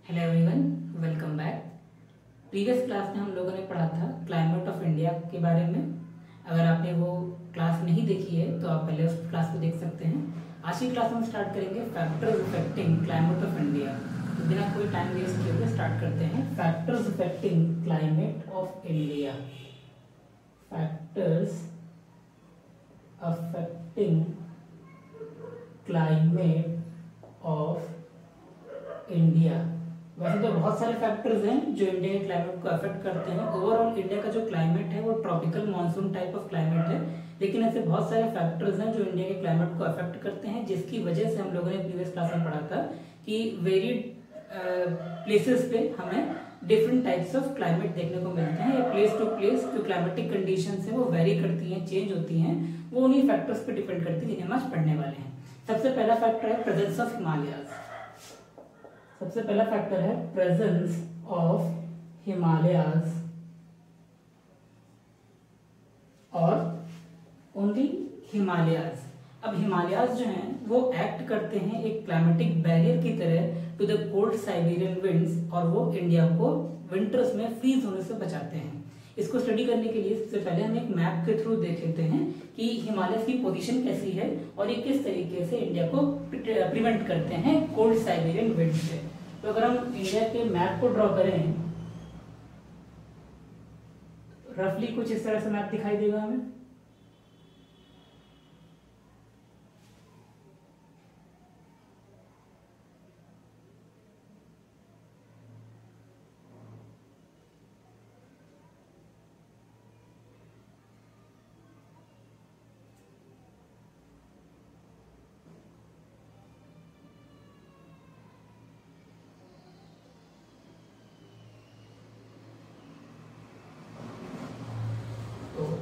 Hello everyone, welcome back. Previous class में हम लोगों ने पढ़ा था क्लाइमेट ऑफ इंडिया के बारे में। अगर आपने वो क्लास नहीं देखी है तो आप पहले उस क्लास को देख सकते हैं। आज की क्लास में हम स्टार्ट करेंगे factors affecting climate of India. तो बिना कोई टाइम वेस्ट किए हुए स्टार्ट करते हैं। Factors affecting climate of India. Factors affecting climate of India. वैसे तो बहुत सारे फैक्टर्स हैं जो इंडिया के क्लाइमेट को अफेक्ट करते हैं। ओवरऑल इंडिया का जो क्लाइमेट है वो tropical monsoon type of climate है, लेकिन ऐसे बहुत सारे फैक्टर्स हैं जो इंडिया के क्लाइमेट को अफेक्ट करते हैं, जिसकी वजह से हम लोगों ने प्रीवियस क्लास में पढ़ा था कि वेरिड प्लेसेस पे हमें डिफरेंट टाइप्स ऑफ क्लाइमेट देखने को मिलते हैं, या प्लेस टू प्लेस जो क्लाइमेटिक कंडीशंस है वो वेरी करती हैं, चेंज होती हैं। वो उन्हीं फैक्टर्स पे डिपेंड करती है जिन्हें हम आज पढ़ने वाले हैं। सबसे पहला फैक्टर है प्रेजेंस ऑफ हिमालयाज। सबसे पहला फैक्टर है प्रेजेंस ऑफ हिमालयाज और ओनली हिमालयाज। अब हिमालयाज जो हैं वो एक्ट करते हैं एक क्लाइमेटिक बैरियर की तरह to the cold Siberian winds, और वो इंडिया को विंटर्स में फ्रीज होने से बचाते हैं। इसको स्टडी करने के लिए सबसे पहले हम एक मैप के थ्रू देख लेते हैं कि हिमालय की पोजीशन कैसी है और ये किस तरीके से इंडिया को प्रिवेंट करते हैं कोल्ड साइबेरियन विंड से। तो अगर हम इंडिया के मैप को ड्रॉ करें, रफली कुछ इस तरह से मैप दिखाई देगा हमें।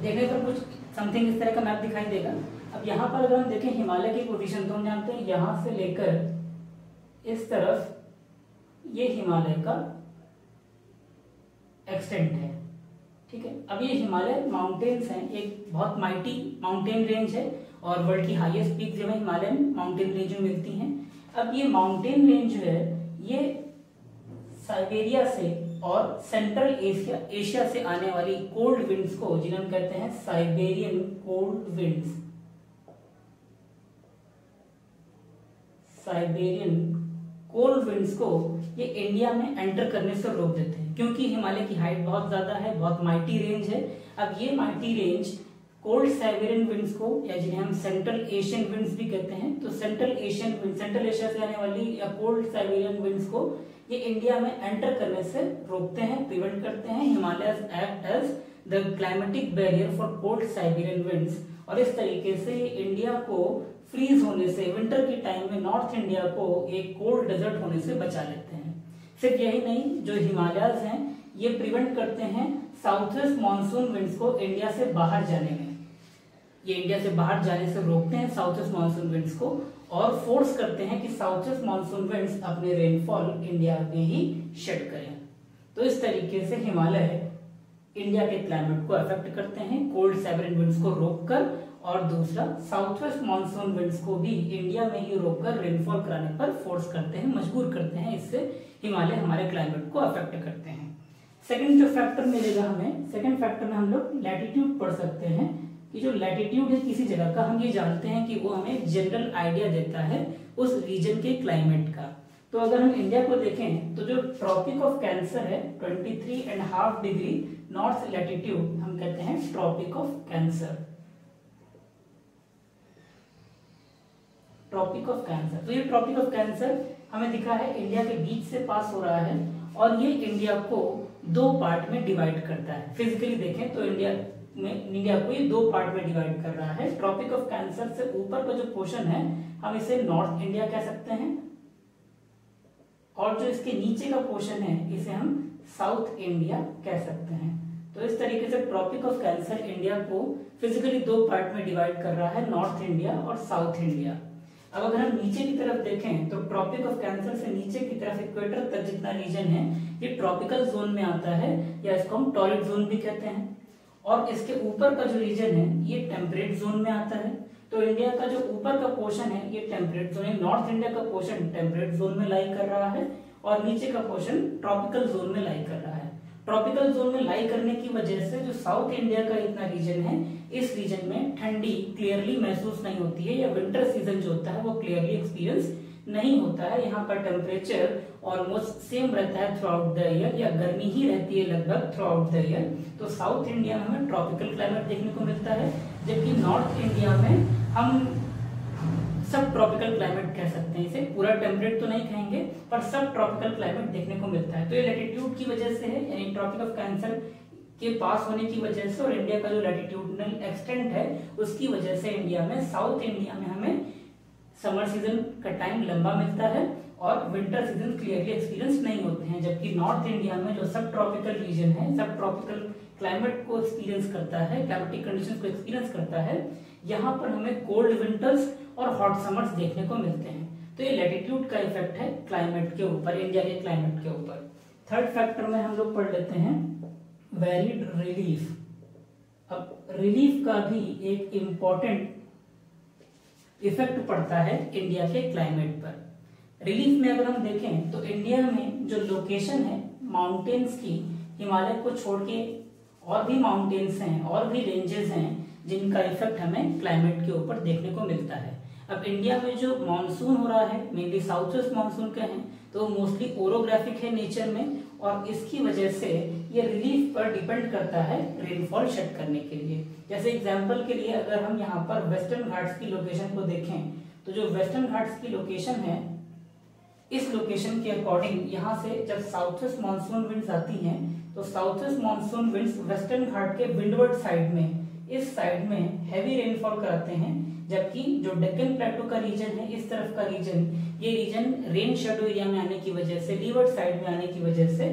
देखने पर कुछ समथिंग इस तरह का मैप दिखाई देगा। अब यहाँ पर अगर हम देखें हिमालय की पोजीशन, तो हम जानते हैं यहाँ से लेकर इस तरफ ये हिमालय का एक्सटेंट है, ठीक है। अब ये हिमालय माउंटेन्स हैं, एक बहुत माइटी माउंटेन रेंज है और वर्ल्ड की हाईएस्ट पीक जो है हिमालयन माउंटेन रेंज में मिलती हैं। अब ये माउंटेन रेंज जो है ये साइबेरिया से और सेंट्रल एशिया से आने वाली कोल्ड विंड्स को, जिन्हें हम कहते हैं Siberian cold winds, Siberian cold winds को ये इंडिया में एंटर करने से रोक देते हैं, क्योंकि हिमालय की हाइट बहुत ज्यादा है, बहुत माइटी रेंज है। अब ये mighty range cold Siberian winds को, या जिन्हें हम सेंट्रल एशियन विंड्स भी कहते हैं, तो सेंट्रल एशिया से आने वाली या कोल्ड साइबेरियन विंड्स को ये इंडिया में एंटर करने से रोकते हैं, प्रिवेंट करते हैं। Himalayas act as the climatic barrier for cold Siberian winds, और इस तरीके से इंडिया को फ्रीज होने से, विंटर के टाइम में नॉर्थ इंडिया को एक कोल्ड डेजर्ट होने से बचा लेते हैं। सिर्फ यही नहीं, जो हिमालयस हैं ये प्रिवेंट करते हैं साउथ वेस्ट मानसून विंड्स को इंडिया से बाहर जाने में। ये इंडिया से बाहर जाने से रोकते हैं साउथ वेस्ट मानसून विंड्स को, और फोर्स करते हैं कि साउथ वेस्ट मानसून विंड्स अपने रेनफॉल इंडिया में ही शेड करें। तो इस तरीके से हिमालय इंडिया के क्लाइमेट को अफेक्ट करते हैं कोल्ड साइबेरियन विंड्स को रोककर, और दूसरा साउथ वेस्ट मानसून विंड्स को भी इंडिया में ही रोककर रेनफॉल कराने पर फोर्स करते हैं, मजबूर करते हैं। इससे हिमालय हमारे क्लाइमेट को अफेक्ट करते हैं। सेकंड जो फैक्टर मिलेगा हमें, सेकंड फैक्टर में हम लोग लैटिट्यूड पढ़ सकते हैं कि जो लैटिट्यूड है किसी जगह का, हम ये जानते हैं कि वो हमें जनरल आइडिया देता है उस रीजन के क्लाइमेट का। तो अगर हम इंडिया को देखें तो जो ट्रॉपिक ऑफ कैंसर है 23.5 डिग्री नॉर्थ लैटिट्यूड, हम कहते हैं Tropic of Cancer. Tropic of Cancer, तो ये ट्रॉपिक ऑफ कैंसर हमें दिखा है इंडिया के बीच से पास हो रहा है, और ये इंडिया को दो पार्ट में डिवाइड करता है। फिजिकली देखें तो इंडिया को ये दो पार्ट में डिवाइड कर रहा है। ट्रॉपिक ऑफ कैंसर से ऊपर का जो पोर्शन है हम इसे नॉर्थ इंडिया कह सकते हैं, और जो इसके नीचे का पोर्शन है इसे हम साउथ इंडिया कह सकते हैं। तो इस तरीके से ट्रॉपिक ऑफ कैंसर इंडिया को फिजिकली दो पार्ट में डिवाइड कर रहा है, नॉर्थ इंडिया और साउथ इंडिया। अब अगर हम नीचे की तरफ देखें तो ट्रॉपिक ऑफ कैंसर से नीचे की तरफ इक्वेटर तक जितना रीजन है ये ट्रॉपिकल जोन में आता है, या इसको हम टॉरिड जोन भी कहते हैं। और इसके ऊपर का जो रीजन है ये टेम्परेट जोन में आता है। तो इंडिया का जो ऊपर का पोर्शन है ये टेम्परेट जोन है, नॉर्थ इंडिया का पोर्शन टेम्परेट जोन में लाई कर रहा है, और नीचे का पोर्शन ट्रॉपिकल जोन में लाई कर रहा है। ट्रॉपिकल जोन में लाई करने की वजह से जो साउथ इंडिया का इतना रीजन है, इस रीजन में ठंडी क्लियरली महसूस नहीं होती है, या विंटर सीजन जो होता है वो क्लियरली एक्सपीरियंस नहीं होता है। यहाँ पर टेम्परेचर ऑलमोस्ट सेम रहता है थ्रू आउट द ईयर, या गर्मी ही रहती है लगभग थ्रू आउट द ईयर। तो साउथ इंडिया में हमें ट्रॉपिकल क्लाइमेट देखने को मिलता है, जबकि नॉर्थ इंडिया में हम सब ट्रॉपिकल क्लाइमेट कह सकते हैं इसे, पूरा टेम्परेट तो नहीं कहेंगे पर सब ट्रॉपिकल क्लाइमेट देखने को मिलता है। तो ये लैटिट्यूड की वजह से है, यानी ट्रॉपिक ऑफ कैंसर के पास होने की वजह से, और इंडिया का जो लैटिट्यूडनल एक्सटेंट है उसकी वजह से इंडिया में, साउथ इंडिया में हमें समर सीजन का टाइम लंबा मिलता है और विंटर सीजन क्लियरली एक्सपीरियंस नहीं होते हैं। जबकि नॉर्थ इंडिया में जो सब ट्रॉपिकल रीजन है, सब ट्रॉपिकल क्लाइमेट को एक्सपीरियंस करता है, क्लाइमेटिक कंडीशंस को एक्सपीरियंस करता है, यहाँ पर हमें कोल्ड विंटर्स और हॉट समर्स देखने को मिलते हैं। तो ये लैटिट्यूड का इफेक्ट है क्लाइमेट के ऊपर, इंडिया के क्लाइमेट के ऊपर। थर्ड फैक्टर में हम लोग पढ़ लेते हैं वेरिड रिलीफ। अब रिलीफ का भी एक इम्पोर्टेंट इफेक्ट पड़ता है इंडिया के क्लाइमेट पर। रिलीफ में अगर हम देखें तो इंडिया में जो लोकेशन है माउंटेन्स की, हिमालय को छोड़ के और भी माउंटेन्स हैं और भी रेंजेस हैं जिनका इफेक्ट हमें क्लाइमेट के ऊपर देखने को मिलता है। अब इंडिया में जो मानसून हो रहा है, मेनली साउथ वेस्ट मानसून का है, तो मोस्टली ओरोग्राफिक है नेचर में, और इसकी वजह से ये रिलीफ पर डिपेंड करता है रेनफॉल सेट करने के लिए। जैसे एग्जांपल के लिए अगर हम यहाँ पर वेस्टर्न घाट्स की लोकेशन को देखें, तो जो वेस्टर्न घाट्स की लोकेशन है, इस लोकेशन के अकॉर्डिंग यहाँ से जब साउथ वेस्ट मानसून विंड्स आती हैं, तो south west monsoon winds Western Ghat के विंडवर्ड साइड में, इस साइड में हैवी रेनफॉल कराते हैं, जबकि जो डेक्कन प्लेटो का रीजन है, इस तरफ का रीजन, ये रीजन रेन शेडो एरिया में आने की वजह से, लीवर्ड साइड में आने की वजह से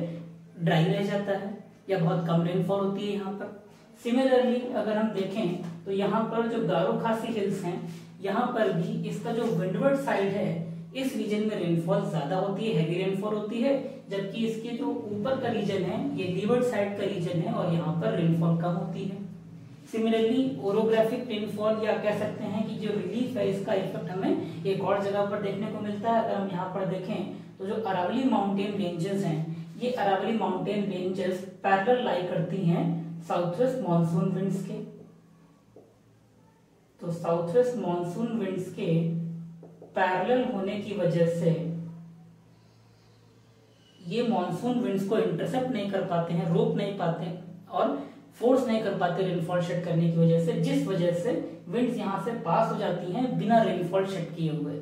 ड्राई रह जाता है या बहुत कम रेनफॉल होती है यहाँ पर। सिमिलरली अगर हम देखें तो यहाँ पर जो गारो खासी हिल्स हैं, यहाँ पर भी इसका जो विंडवर्ड साइड है, इस रीजन में रेनफॉल ज्यादा होती है, हैवी रेनफॉल होती है, जबकि इसके जो ऊपर का रीजन है, ये लीवर्ड साइड का रीजन है और यहाँ पर रेनफॉल कम होती है। सिमिलरली ओरोग्राफिक रेनफॉल, या कह सकते हैं कि जो रिलीफ है, इसका इफेक्ट हमें एक और जगह पर देखने को मिलता है। अगर हम यहाँ पर देखें तो जो अरावली माउंटेन रेंजेस हैं, ये अरावली माउंटेन रेंजेस पैरेलल लाई करती हैं साउथ वेस्ट मानसून विंड्स के। तो साउथ वेस्ट मानसून विंड्स के पैरेलल होने की वजह से ये मानसून विंड्स को इंटरसेप्ट नहीं कर पाते हैं, रोक नहीं पाते और फोर्स नहीं कर पाते रेनफॉल शेड करने की वजह से, जिस वजह से विंड्स यहां से पास हो जाती हैं बिना रेनफॉल शेड किए हुए।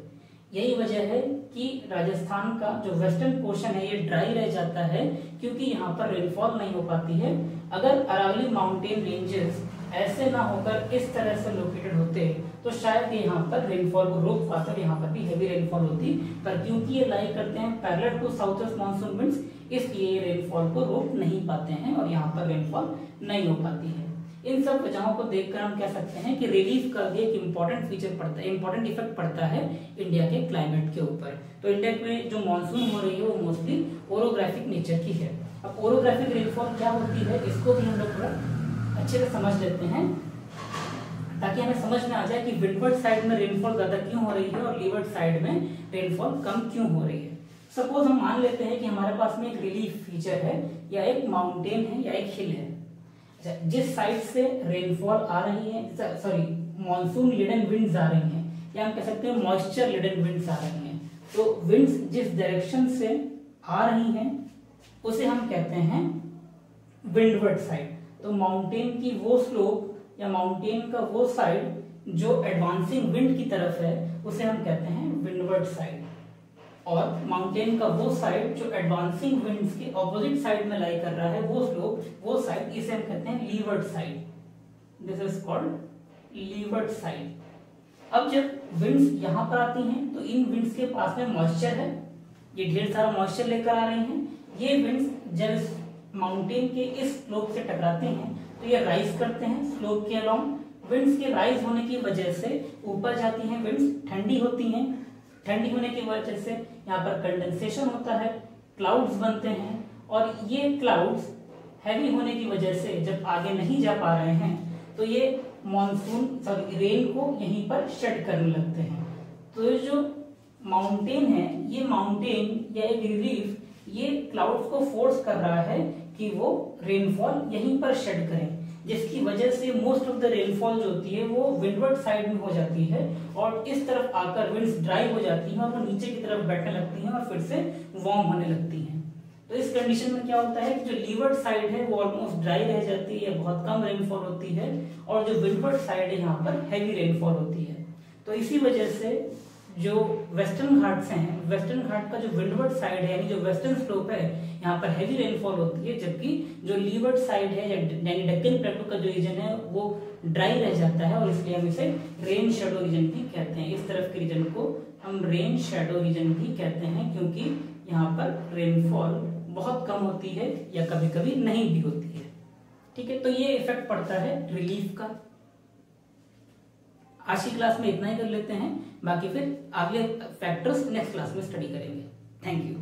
यही वजह है कि राजस्थान का जो वेस्टर्न पोर्शन है ये ड्राई रह जाता है, क्योंकि यहाँ पर रेनफॉल नहीं हो पाती है। अगर अरावली माउंटेन रेंजेस ऐसे ना होकर इस तरह से लोकेटेड होते तो शायद ये यहाँ पर रेनफॉल को रोक पाते और यहाँ पर भी हैवी रेनफॉल होती, पर क्योंकि ये लाई करते हैं parallel to south west monsoon winds, इसलिए रेनफॉल को रोक नहीं पाते हैं और यहाँ पर रेनफॉल नहीं हो पाती है। इन सब वजहों को देखकर हम कह सकते हैं कि रिलीफ का भी एक इम्पोर्टेंट फीचर पड़ता है, इम्पोर्टेंट इफेक्ट पड़ता है इंडिया के क्लाइमेट के ऊपर। तो इंडिया में जो मानसून हो रही है वो मोस्टली ओरोग्राफिक नेचर की है। अब ओरोग्राफिक रेनफॉल क्या होती है, इसको भी हम लोग थोड़ा अच्छे से समझ लेते हैं, ताकि हमें समझ में आ जाए कि विंडवर्ड साइड में रेनफॉल ज्यादा क्यों हो रही है और लीवर्ड साइड में रेनफॉल कम क्यों हो रही है। सपोज हम मान लेते हैं कि हमारे पास में एक रिलीफ फीचर है, या एक माउंटेन है या एक हिल है। जिस साइड से रेनफॉल आ रही है, सॉरी मॉनसून लिडन विंड्स आ रही हैं, या हम कह सकते हैं मॉइस्चर लिडन विंड्स आ रही हैं, तो विंड्स जिस डायरेक्शन से आ रही हैं उसे हम कहते हैं विंडवर्ड साइड। तो माउंटेन की वो स्लोप या माउंटेन का वो साइड जो एडवांसिंग विंड की तरफ है उसे हम कहते हैं विंडवर्ड साइड, और माउंटेन का वो साइड जो एडवांसिंग विंड्स के ऑपोजिट साइड में लाई कर रहा है, वो स्लोप, वो साइड, इसे हम कहते हैं levered side. This is called levered side. अब जब विंड्स यहां पर आती हैं तो इन विंड्स के पास में मॉइस्चर है, ये ढेर सारा मॉइस्चर लेकर आ रहे हैं। ये विंड्स जब माउंटेन के इस स्लोप से टकराते हैं तो ये राइज करते हैं स्लोप के अलोंग। विंड्स के राइज होने की वजह से ऊपर जाती हैं विंड्स, ठंडी होती हैं, ठंडी होने की वजह से यहाँ पर कंडेंसेशन होता है, क्लाउड्स बनते हैं, और ये क्लाउड्स हैवी होने की वजह से जब आगे नहीं जा पा रहे हैं तो ये मॉनसून रेन को यहीं पर शेड करने लगते हैं। तो ये जो माउंटेन है, ये माउंटेन या एक रिलीफ क्लाउड्स को फोर्स कर रहा है कि वो रेनफॉल यहीं पर शेड करें, जिसकी वजह से मोस्ट ऑफ द रेनफॉल जो होती है वो विंडवर्ड साइड में हो जाती है और इस तरफ आकर विंड्स ड्राई हो जाती हैं और वो नीचे की तरफ बैठने लगती हैं और फिर से वार्म होने लगती हैं। तो इस कंडीशन में क्या होता है कि जो लीवर्ड साइड है वो ऑलमोस्ट ड्राई रह जाती है, बहुत कम रेनफॉल होती है, और जो विंडवर्ड साइड है यहाँ पर हैवी रेनफॉल होती है। तो इसी वजह से जो वेस्टर्न घाट्स हैं, वेस्टर्न घाट का जो विंडवर्ड साइड है यानी जो वेस्टर्न स्लोप है यहाँ पर हैवी रेनफॉल होती है, जबकि जो लीवर्ड साइड है यानी डेक्कन प्लेटो का जो रीजन है वो ड्राई रह जाता है और इसलिए हम इसे रेन शैडो रीजन भी कहते हैं। इस तरफ के रीजन को हम रेन शैडो रीजन भी कहते हैं क्योंकि यहाँ पर रेनफॉल बहुत कम होती है या कभी कभी नहीं भी होती है। ठीक है, तो ये इफेक्ट पड़ता है रिलीफ का। आज की क्लास में इतना ही कर लेते हैं, बाकी फिर अगले फैक्टर्स नेक्स्ट क्लास में स्टडी करेंगे। Thank you.